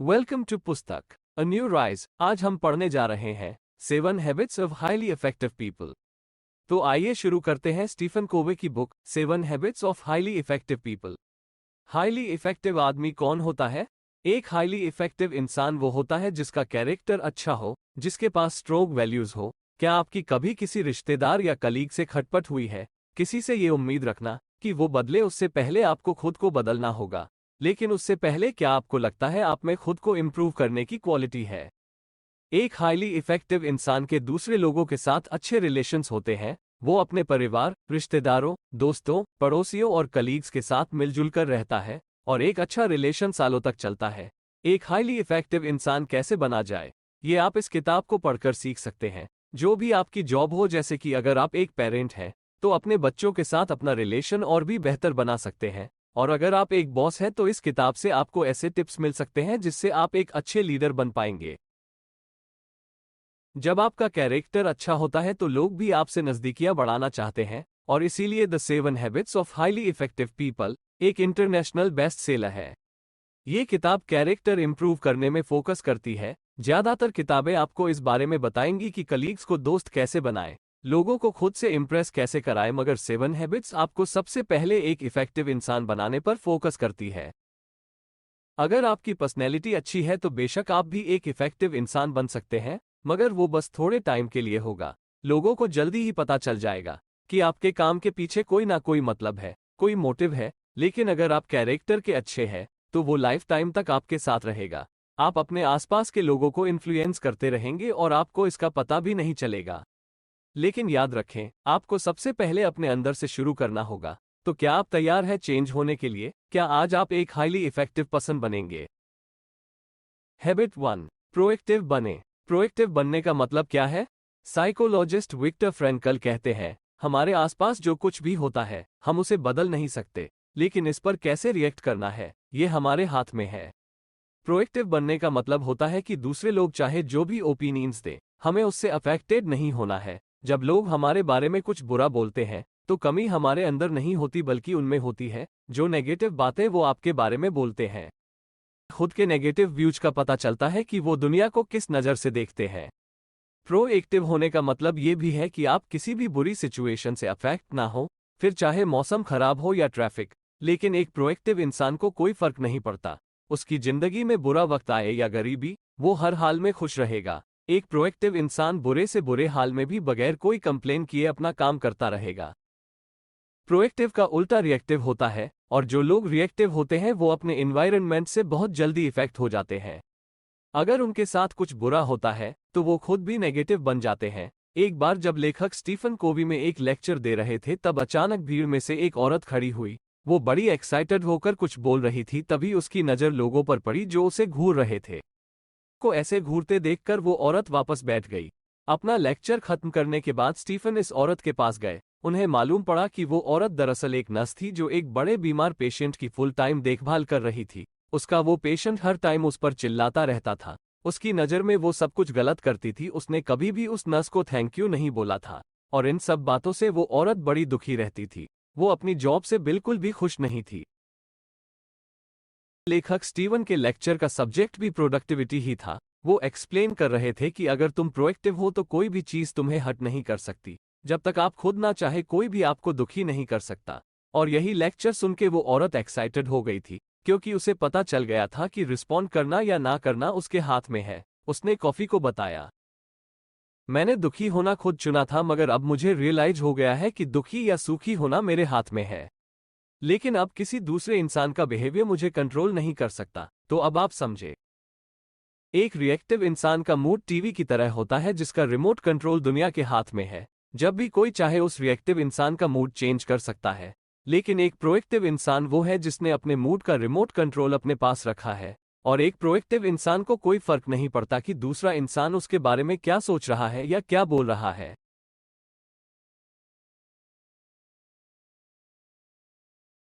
Welcome to पुस्तक a new rise. आज हम पढ़ने जा रहे हैं 7 habits of highly effective people. तो आइए शुरू करते हैं स्टीफन कोवे की book 7 habits of highly effective people. Highly effective आदमी कौन होता है? एक हाईली इफेक्टिव इंसान वो होता है जिसका कैरेक्टर अच्छा हो, जिसके पास स्ट्रोंग वैल्यूज हो। क्या आपकी कभी किसी रिश्तेदार या कलीग से खटपट हुई है? किसी से ये उम्मीद रखना कि वो बदले, उससे पहले आपको खुद को बदलना होगा। लेकिन उससे पहले क्या आपको लगता है आप में खुद को इम्प्रूव करने की क्वालिटी है? एक हाईली इफेक्टिव इंसान के दूसरे लोगों के साथ अच्छे रिलेशंस होते हैं। वो अपने परिवार, रिश्तेदारों, दोस्तों, पड़ोसियों और कलीग्स के साथ मिलजुल कर रहता है और एक अच्छा रिलेशन सालों तक चलता है। एक हाईली इफेक्टिव इंसान कैसे बना जाए, ये आप इस किताब को पढ़कर सीख सकते हैं। जो भी आपकी जॉब हो, जैसे कि अगर आप एक पेरेंट हैं तो अपने बच्चों के साथ अपना रिलेशन और भी बेहतर बना सकते हैं। और अगर आप एक बॉस हैं तो इस किताब से आपको ऐसे टिप्स मिल सकते हैं जिससे आप एक अच्छे लीडर बन पाएंगे। जब आपका कैरेक्टर अच्छा होता है तो लोग भी आपसे नजदीकियां बढ़ाना चाहते हैं, और इसीलिए the 7 habits of highly effective people एक इंटरनेशनल बेस्ट सेलर है। ये किताब कैरेक्टर इंप्रूव करने में फोकस करती है। ज्यादातर किताबें आपको इस बारे में बताएंगी कि कलीग्स को दोस्त कैसे बनाएं, लोगों को खुद से इम्प्रेस कैसे कराएं, मगर 7 हैबिट्स आपको सबसे पहले एक इफेक्टिव इंसान बनाने पर फोकस करती है। अगर आपकी पर्सनैलिटी अच्छी है तो बेशक आप भी एक इफेक्टिव इंसान बन सकते हैं, मगर वो बस थोड़े टाइम के लिए होगा। लोगों को जल्दी ही पता चल जाएगा कि आपके काम के पीछे कोई ना कोई मतलब है, कोई मोटिव है। लेकिन अगर आप कैरेक्टर के अच्छे हैं तो वो लाइफ टाइम तक आपके साथ रहेगा। आप अपने आसपास के लोगों को इन्फ्लुएंस करते रहेंगे और आपको इसका पता भी नहीं चलेगा। लेकिन याद रखें, आपको सबसे पहले अपने अंदर से शुरू करना होगा। तो क्या आप तैयार हैं चेंज होने के लिए? क्या आज आप एक हाईली इफेक्टिव पर्सन बनेंगे? हैबिट 1, प्रोएक्टिव बने। प्रोएक्टिव बनने का मतलब क्या है? साइकोलॉजिस्ट विक्टर फ्रैंकल कहते हैं, हमारे आसपास जो कुछ भी होता है हम उसे बदल नहीं सकते, लेकिन इस पर कैसे रिएक्ट करना है ये हमारे हाथ में है। प्रोएक्टिव बनने का मतलब होता है कि दूसरे लोग चाहे जो भी ओपिनियंस दें, हमें उससे अफेक्टेड नहीं होना है। जब लोग हमारे बारे में कुछ बुरा बोलते हैं तो कमी हमारे अंदर नहीं होती बल्कि उनमें होती है। जो नेगेटिव बातें वो आपके बारे में बोलते हैं, खुद के नेगेटिव व्यूज का पता चलता है कि वो दुनिया को किस नज़र से देखते हैं। प्रोएक्टिव होने का मतलब ये भी है कि आप किसी भी बुरी सिचुएशन से अफेक्ट ना हो, फिर चाहे मौसम खराब हो या ट्रैफिक। लेकिन एक प्रोएक्टिव इंसान को कोई फर्क नहीं पड़ता, उसकी जिंदगी में बुरा वक्त आए या गरीबी, वो हर हाल में खुश रहेगा। एक प्रोएक्टिव इंसान बुरे से बुरे हाल में भी बगैर कोई कंप्लेन किए अपना काम करता रहेगा। प्रोएक्टिव का उल्टा रिएक्टिव होता है, और जो लोग रिएक्टिव होते हैं वो अपने एनवायरनमेंट से बहुत जल्दी इफेक्ट हो जाते हैं। अगर उनके साथ कुछ बुरा होता है तो वो खुद भी नेगेटिव बन जाते हैं। एक बार जब लेखक स्टीफन कोवी में एक लेक्चर दे रहे थे तब अचानक भीड़ में से एक औरत खड़ी हुई। वो बड़ी एक्साइटेड होकर कुछ बोल रही थी, तभी उसकी नज़र लोगों पर पड़ी जो उसे घूर रहे थे। को ऐसे घूरते देखकर वो औरत वापस बैठ गई। अपना लेक्चर खत्म करने के बाद स्टीफन इस औरत के पास गए। उन्हें मालूम पड़ा कि वो औरत दरअसल एक नर्स थी जो एक बड़े बीमार पेशेंट की फुल टाइम देखभाल कर रही थी। उसका वो पेशेंट हर टाइम उस पर चिल्लाता रहता था। उसकी नज़र में वो सब कुछ गलत करती थी। उसने कभी भी उस नर्स को थैंक यू नहीं बोला था, और इन सब बातों से वो औरत बड़ी दुखी रहती थी। वो अपनी जॉब से बिल्कुल भी खुश नहीं थी। लेखक स्टीवन के लेक्चर का सब्जेक्ट भी प्रोडक्टिविटी ही था। वो एक्सप्लेन कर रहे थे कि अगर तुम प्रोएक्टिव हो तो कोई भी चीज़ तुम्हें हर्ट नहीं कर सकती। जब तक आप खुद ना चाहे कोई भी आपको दुखी नहीं कर सकता। और यही लेक्चर सुन के वो औरत एक्साइटेड हो गई थी, क्योंकि उसे पता चल गया था कि रिस्पॉन्ड करना या ना करना उसके हाथ में है। उसने कॉफी को बताया, मैंने दुखी होना खुद चुना था, मगर अब मुझे रियलाइज हो गया है कि दुखी या सुखी होना मेरे हाथ में है। लेकिन अब किसी दूसरे इंसान का बिहेवियर मुझे कंट्रोल नहीं कर सकता। तो अब आप समझे, एक रिएक्टिव इंसान का मूड टीवी की तरह होता है जिसका रिमोट कंट्रोल दुनिया के हाथ में है। जब भी कोई चाहे उस रिएक्टिव इंसान का मूड चेंज कर सकता है। लेकिन एक प्रोएक्टिव इंसान वो है जिसने अपने मूड का रिमोट कंट्रोल अपने पास रखा है। और एक प्रोएक्टिव इंसान को कोई फर्क नहीं पड़ता कि दूसरा इंसान उसके बारे में क्या सोच रहा है या क्या बोल रहा है।